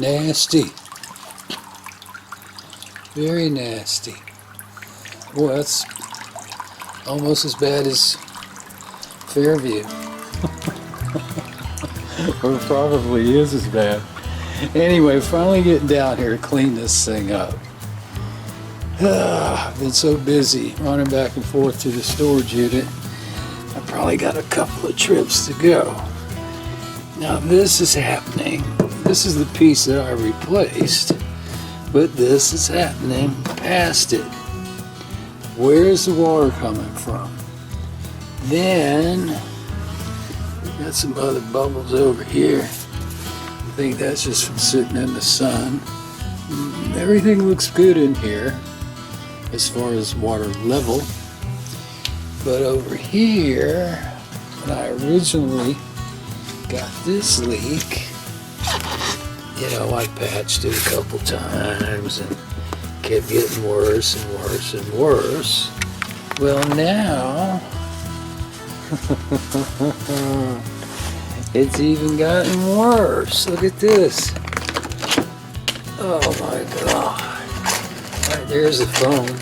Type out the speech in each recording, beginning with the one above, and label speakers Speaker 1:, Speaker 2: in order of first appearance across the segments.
Speaker 1: Nasty. Very nasty. Boy, that's almost as bad as Fairview. Or probably is as bad. Anyway, finally getting down here to clean this thing up. I've been so busy running back and forth to the storage unit. I probably got a couple of trips to go. Now this is happening. This is the piece that I replaced, but this is happening past it. Where's the water coming from? Then we got some other bubbles over here. I think that's just from sitting in the sun. Everything looks good in here as far as water level. But over here, when I originally got this leak, you know, I patched it a couple times and kept getting worse and worse and worse. Well, now it's even gotten worse. Look at this. Oh my God. All right, there's the phone.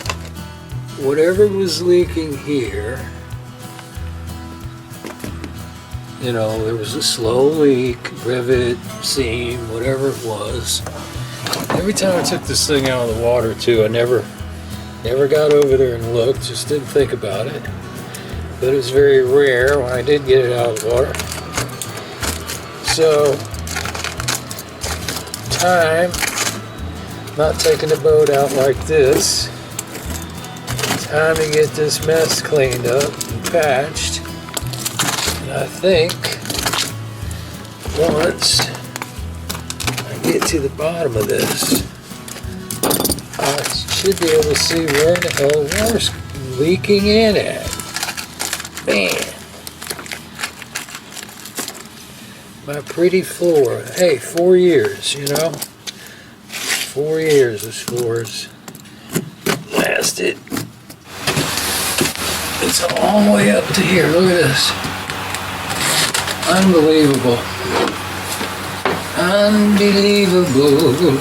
Speaker 1: Whatever was leaking here, you know, there was a slow leak, rivet, seam, whatever it was. Every time I took this thing out of the water too, I never got over there and looked, just didn't think about it. But it was very rare when I did get it out of the water. So, not taking the boat out like this. Time to get this mess cleaned up and patched. And I think once I get to the bottom of this, I should be able to see where the hell the water's leaking in at. Man. My pretty floor. Hey, 4 years, you know? 4 years this floor's lasted. It's all the way up to here. Look at this. Unbelievable. Unbelievable.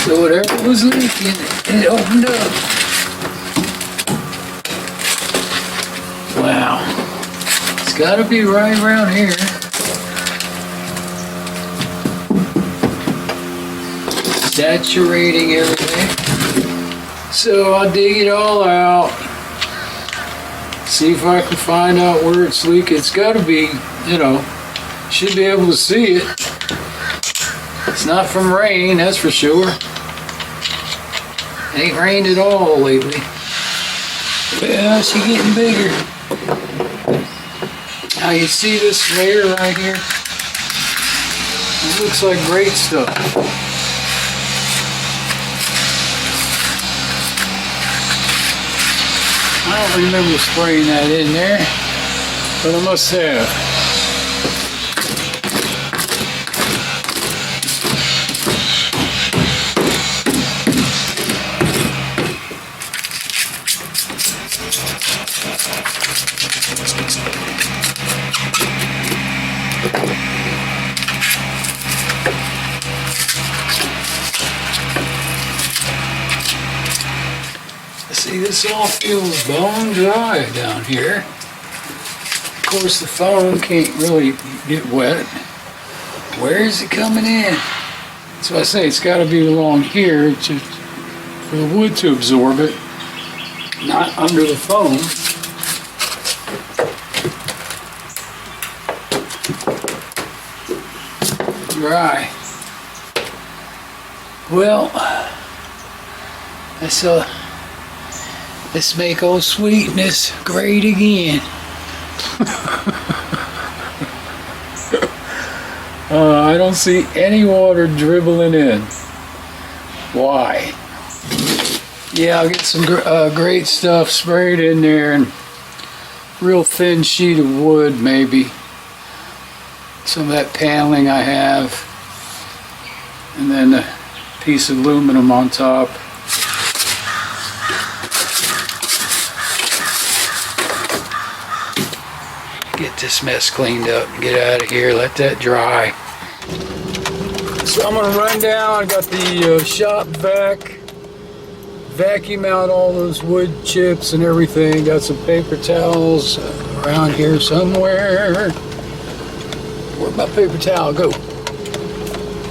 Speaker 1: So whatever was leaking, it opened up. Wow. It's got to be right around here. Saturating everything. So I'll dig it all out. See if I can find out where it's leaking. It's got to be, you know, should be able to see it. It's not from rain, that's for sure. It ain't rained at all lately. Well, she's getting bigger. Now you see this layer right here? It looks like great stuff. I don't remember spraying that in there, but I must have. See, this all feels bone dry down here. Of course, the phone can't really get wet. Where is it coming in? So I say it's got to be along here for the wood to absorb it, not under the foam. Dry. Well, let's make old sweetness great again. I don't see any water dribbling in. Why? Yeah, I'll get some great stuff sprayed in there and real thin sheet of wood maybe. Some of that paneling I have. And then a piece of aluminum on top. Get this mess cleaned up and get out of here, let that dry. So I'm gonna run down. I got the shop vacuum out all those wood chips and everything. Got some paper towels around here somewhere. Where'd my paper towel go?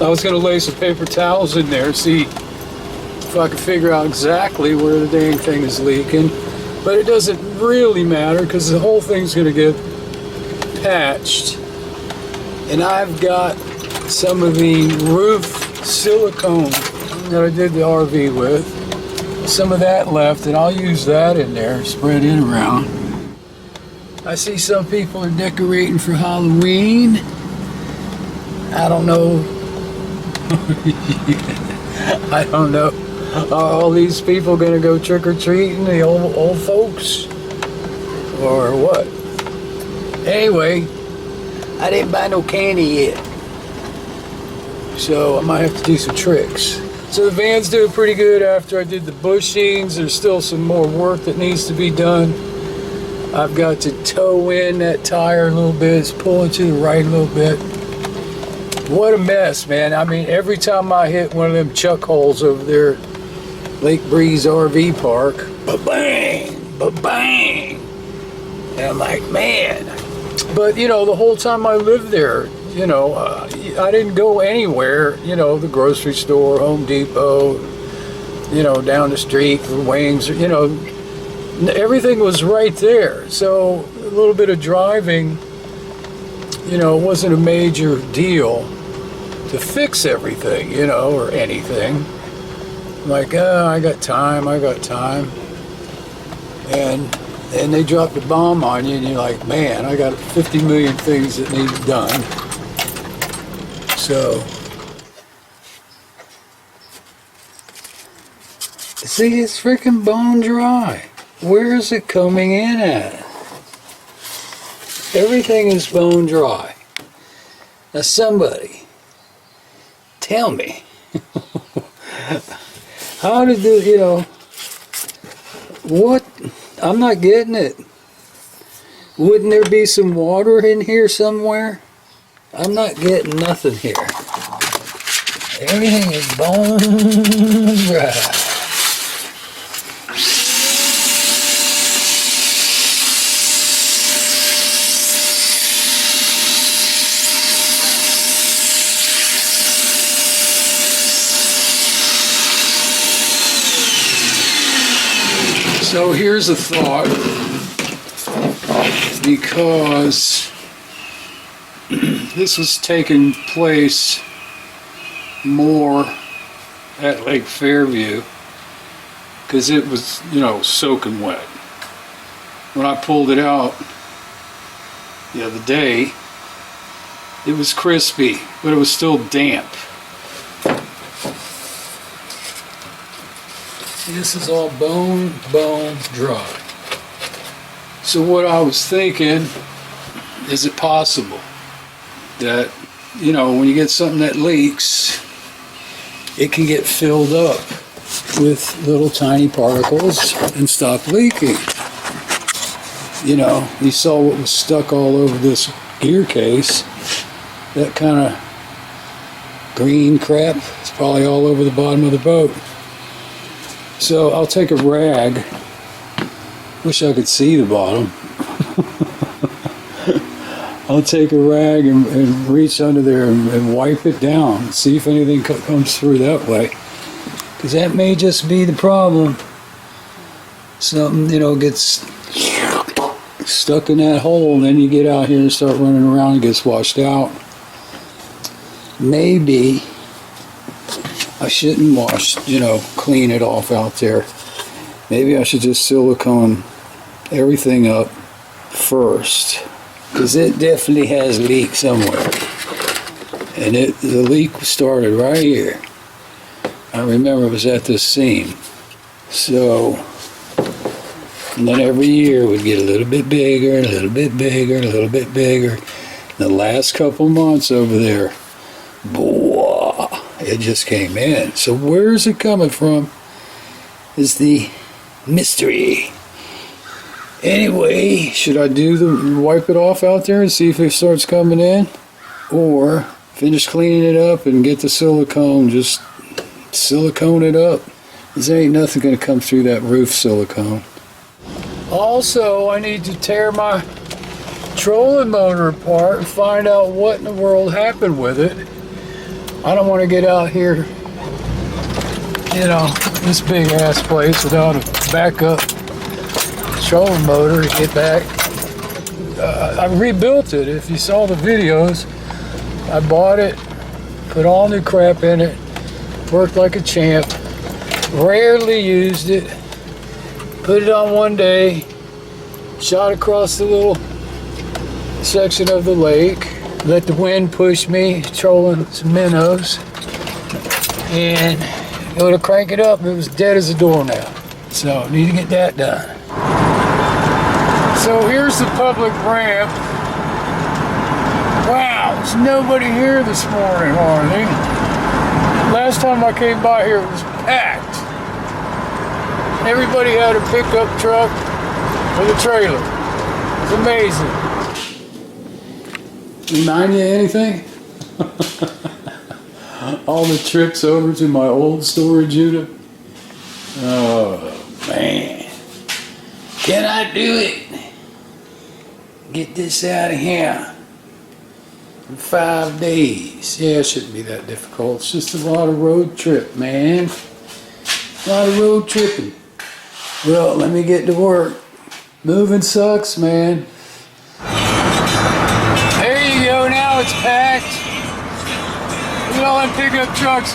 Speaker 1: I was gonna lay some paper towels in there, see if I could figure out exactly where the dang thing is leaking. But it doesn't really matter because the whole thing's gonna get patched. And I've got some of the roof silicone that I did the RV with. Some of that left, and I'll use that in there, spread it around. I see some people are decorating for Halloween. I don't know. I don't know. Are all these people gonna go trick-or-treating, the old folks? Or what? Anyway, I didn't buy no candy yet. So I might have to do some tricks. So the van's doing pretty good after I did the bushings. There's still some more work that needs to be done. I've got to toe in that tire a little bit. It's pulling to the right a little bit. What a mess, man. I mean, every time I hit one of them chuck holes over there at Lake Breeze RV Park, ba-bang, ba-bang. And I'm like, man. But, you know, the whole time I lived there, you know, I didn't go anywhere, you know, the grocery store, Home Depot, you know, down the street, the Wings, you know, everything was right there. So a little bit of driving, you know, wasn't a major deal to fix everything, you know, or anything. I'm like, I got time. And they drop the bomb on you and you're like, man, I got 50 million things that need done. So, see, it's freaking bone dry. Where is it coming in at? Everything is bone dry. Now somebody, tell me, how did this, you know, what? I'm not getting it. Wouldn't there be some water in here somewhere? I'm not getting nothing here. Everything is bone dry. So here's a thought, because this was taking place more at Lake Fairview, because it was, you know, soaking wet. When I pulled it out the other day, it was crispy, but it was still damp. This is all bone dry. So what I was thinking, is it possible that, you know, when you get something that leaks, it can get filled up with little tiny particles and stop leaking? You know, you saw what was stuck all over this gear case. That kind of green crap is probably all over the bottom of the boat. So I'll take a rag. Wish I could see the bottom. I'll take a rag and reach under there and wipe it down. See if anything comes through that way. Because that may just be the problem. Something, you know, gets stuck in that hole, and then you get out here and start running around and gets washed out. Maybe I shouldn't clean it off out there. Maybe I should just silicone everything up first, because it definitely has a leak somewhere. And the leak started right here. I remember it was at this seam. So, and then every year it would get a little bit bigger, a little bit bigger, a little bit bigger. The last couple months over there, it just came in. So where is it coming from is the mystery. Anyway, should I wipe it off out there and see if it starts coming in? Or finish cleaning it up and get the silicone, just silicone it up. There ain't nothing gonna come through that roof silicone. Also, I need to tear my trolling motor apart and find out what in the world happened with it. I don't want to get out here, you know, this big ass place without a backup trolling motor to get back. I rebuilt it. If you saw the videos, I bought it, put all new crap in it, worked like a champ, rarely used it, put it on one day, shot across the little section of the lake, let the wind push me, trolling some minnows, and go to crank it up, and it was dead as a doornail. So I need to get that done. So here's the public ramp. Wow, there's nobody here this morning, hardly. Last time I came by here, it was packed. Everybody had a pickup truck with a trailer. It's amazing. Remind you of anything? All the trips over to my old storage unit. Oh, man. Can I do it? Get this out of here in 5 days. Yeah, it shouldn't be that difficult. It's just a lot of road trip, man. A lot of road tripping. Well, let me get to work. Moving sucks, man. There you go, now it's packed. Look at all them pickup trucks.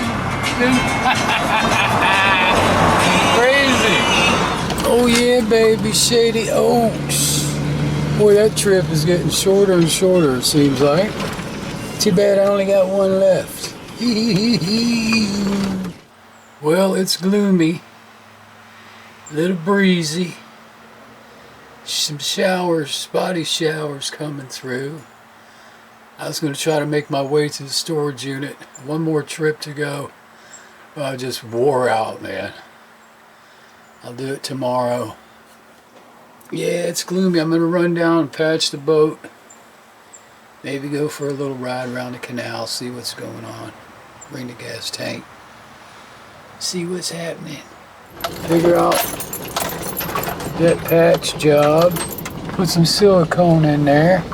Speaker 1: Crazy. Oh yeah, baby, Shady Oaks. Boy, that trip is getting shorter and shorter, it seems like. Too bad I only got one left. Well, it's gloomy. A little breezy. Some showers, spotty showers coming through. I was going to try to make my way to the storage unit. One more trip to go. I just wore out, man. I'll do it tomorrow. Yeah, it's gloomy. I'm going to run down and patch the boat. Maybe go for a little ride around the canal, see what's going on. Bring the gas tank. See what's happening. Figure out that patch job. Put some silicone in there.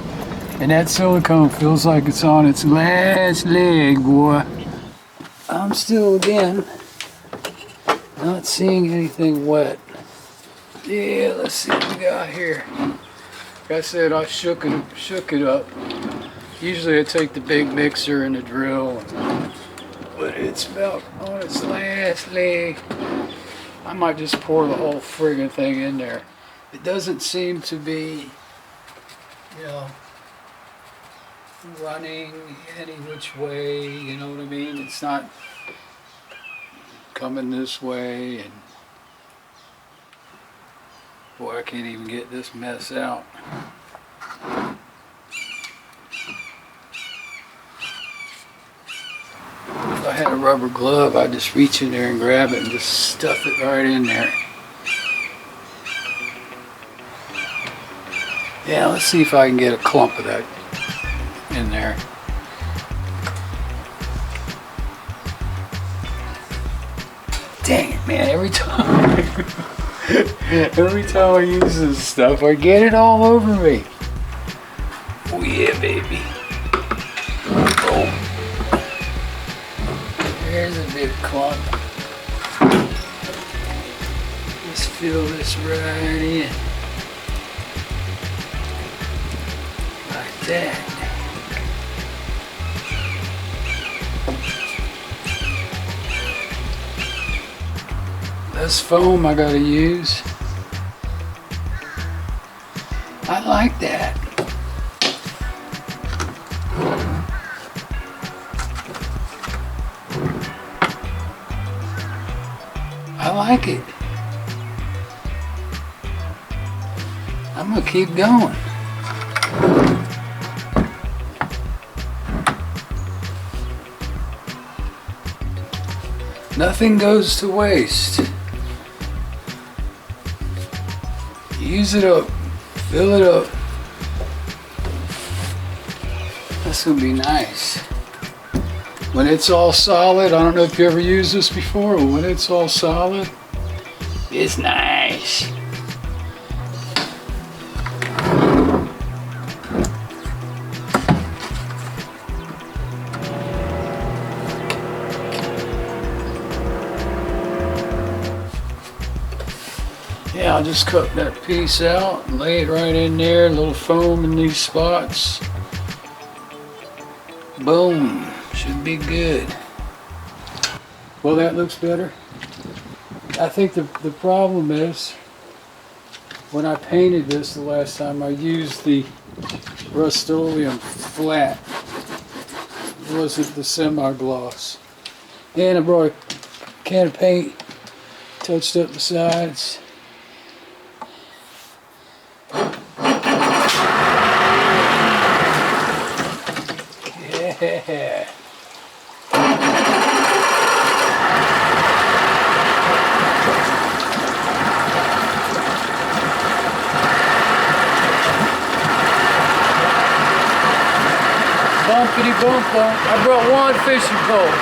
Speaker 1: And that silicone feels like it's on its last leg, boy. I'm still, again, not seeing anything wet. Yeah, let's see what we got here. Like I said, I shook it up. Usually I take the big mixer and the drill, but it's about on its last leg. I might just pour the whole friggin' thing in there. It doesn't seem to be, you know, running any which way, you know what I mean? It's not coming this way, and boy, I can't even get this mess out. If I had a rubber glove, I'd just reach in there and grab it and just stuff it right in there. Yeah, let's see if I can get a clump of that in there. Dang it, man, every time I use this stuff, I get it all over me. Oh yeah, baby. Oh. There's a big clump. Let's fill this right in. Like that. This foam I gotta use. I like that. I like it. I'm gonna keep going. Nothing goes to waste. Use it up Fill it up. That's gonna be nice. When it's all solid, I don't know if you ever used this before, but when it's all solid, it's nice. Yeah, I'll just cut that piece out and lay it right in there, a little foam in these spots. Boom, should be good. Well, that looks better. I think the problem is, when I painted this the last time, I used the Rust-Oleum flat. It wasn't the semi-gloss. And I brought a can of paint, touched up the sides. Yeah. Bumpity bump bump. I brought one fishing pole.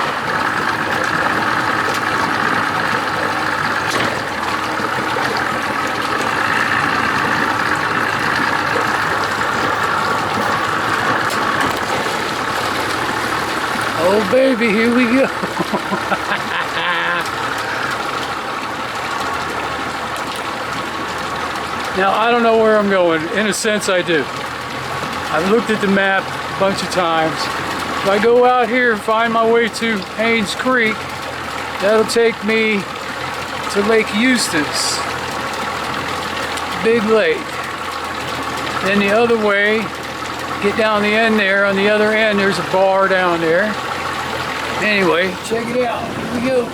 Speaker 1: Oh baby, here we go. Now I don't know where I'm going. In a sense I do. I've looked at the map a bunch of times. If I go out here and find my way to Haines Creek, that'll take me to Lake Eustis. Big lake. Then the other way, get down the end there, on the other end there's a bar down there. Anyway, check it out. Here we go.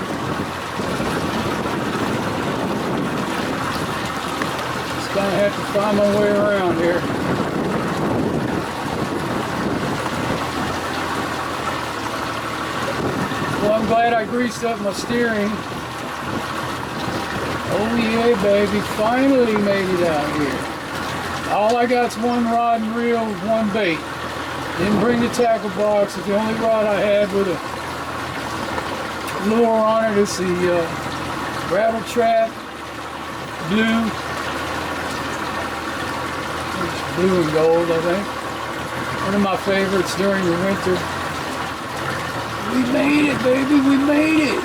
Speaker 1: Just gonna have to find my way around here. Well, I'm glad I greased up my steering. Oh yeah, baby, finally made it out here. All I got's one rod and reel with one bait. Didn't bring the tackle box. It's the only rod I had with a lure on it. It's the Rattle Trap Blue. It's blue and gold, I think. One of my favorites during the winter. We made it, baby, we made it.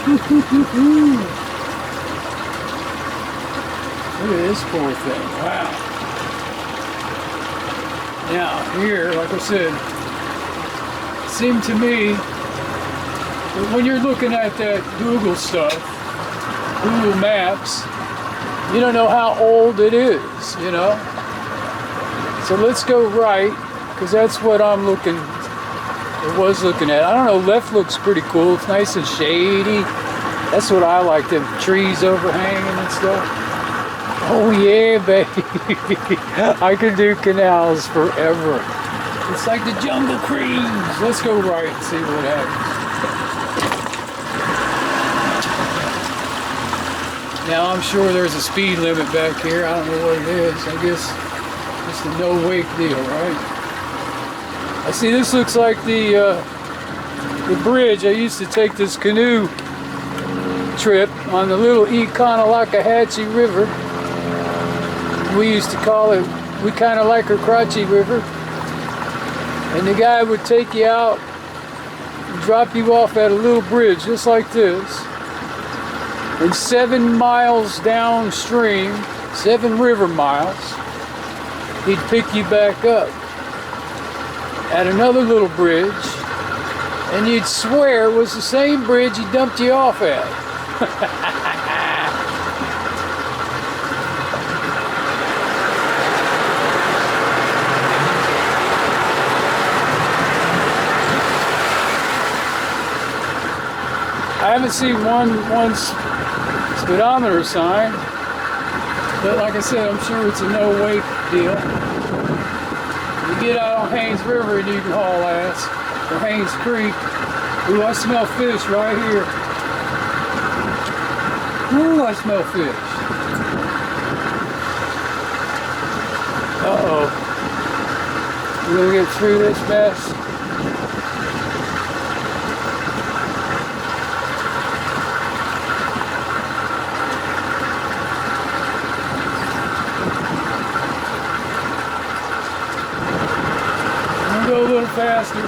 Speaker 1: Look at this poor thing, wow. Now, here, like I said, it seemed to me that when you're looking at that Google stuff, Google Maps, you don't know how old it is, you know? So let's go right, because that's what I was looking at. I don't know, left looks pretty cool. It's nice and shady. That's what I like, them trees overhanging and stuff. Oh yeah, baby. I can do canals forever. It's like the Jungle Cruise. Let's go right and see what happens. Now I'm sure there's a speed limit back here. I don't know what it is. I guess it's a no wake deal, right? I see this looks like the bridge. I used to take this canoe trip on the little Econolakahatchee River. We used to call it, we kind of like her Crotchy River. And the guy would take you out and drop you off at a little bridge just like this. And 7 miles downstream, 7 river miles, he'd pick you back up at another little bridge, and you'd swear it was the same bridge he dumped you off at. I haven't seen one speedometer sign, but like I said, I'm sure it's a no wake deal. You get out on Haines River and you can haul ass, or Haines Creek. Ooh, I smell fish right here. Ooh, I smell fish. Uh-oh. We're gonna get through this mess. I'm gonna go a little faster.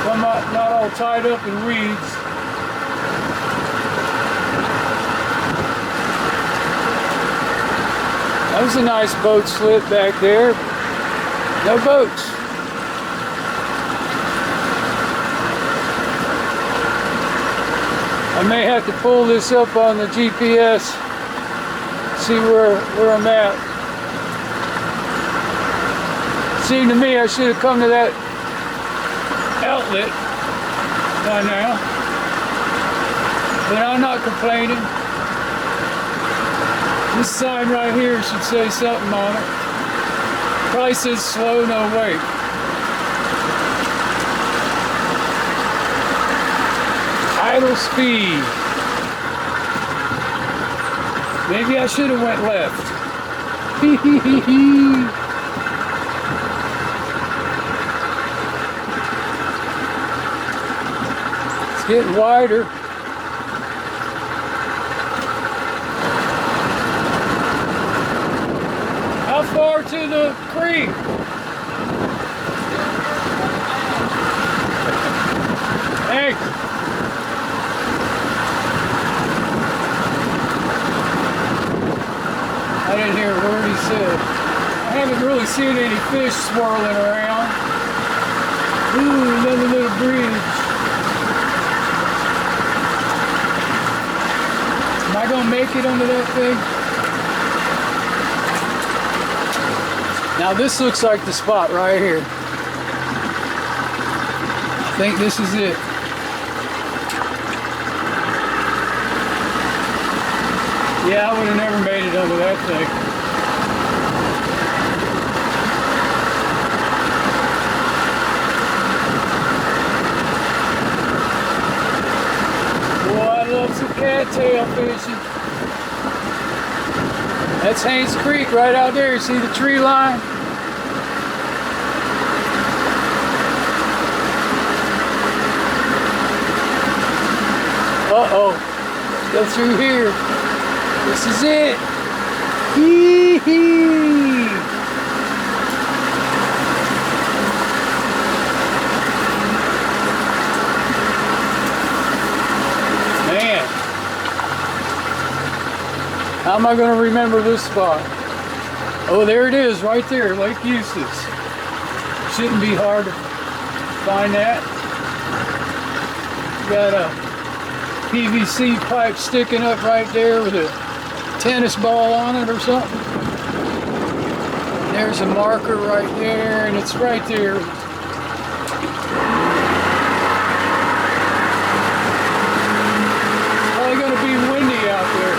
Speaker 1: So I'm not all tied up in weeds. That was a nice boat slip back there. No boats. I may have to pull this up on the GPS, see where I'm at. Seemed to me I should have come to that outlet by now. But I'm not complaining. This sign right here should say something on it. Probably says slow, no wait. Idle speed. Maybe I should have went left. It's getting wider. How far to the creek? Thanks. I didn't hear a word he said. I haven't really seen any fish swirling around. Ooh, another little bridge. Am I gonna make it under that thing? Now this looks like the spot right here. I think this is it. Yeah, I would have never made it under that thing. Boy, I love some cattail fishing. That's Haines Creek right out there. You see the tree line? Uh-oh. Go through here. This is it. Hee-hee. Man. How am I going to remember this spot? Oh, there it is, right there, Lake Eustis. Shouldn't be hard to find that. Got a PVC pipe sticking up right there with a tennis ball on it or something. There's a marker right there, and it's right there. It's probably going to be windy out there.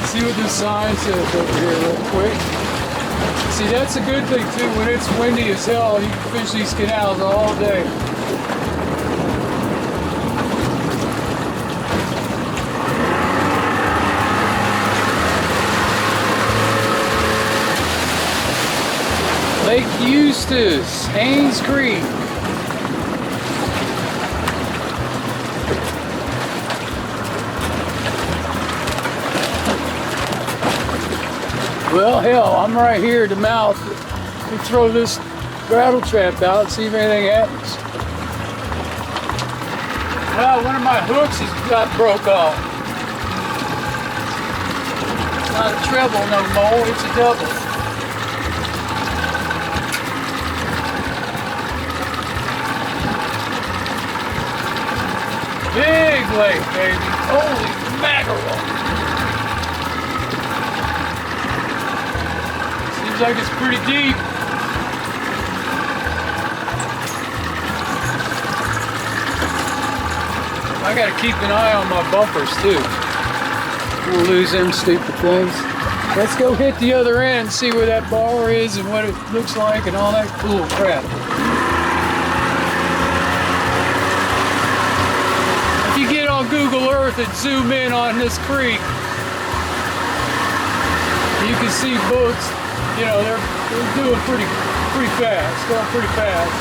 Speaker 1: See what this sign says over here real quick. See, that's a good thing too. When it's windy as hell, you can fish these canals all day. Eustis, Haines Creek. Well, hell, I'm right here at the mouth. We throw this rattle trap out and see if anything happens. Well, one of my hooks has got broke off. It's not a treble no more, it's a double. Big lake, baby. Holy mackerel. Seems like it's pretty deep. I gotta keep an eye on my bumpers too. We'll lose them stupid things. Let's go hit the other end and see where that bar is and what it looks like and all that cool crap. If you get on Google Earth and zoom in on this creek, you can see boats, you know, they're doing pretty fast, going pretty fast.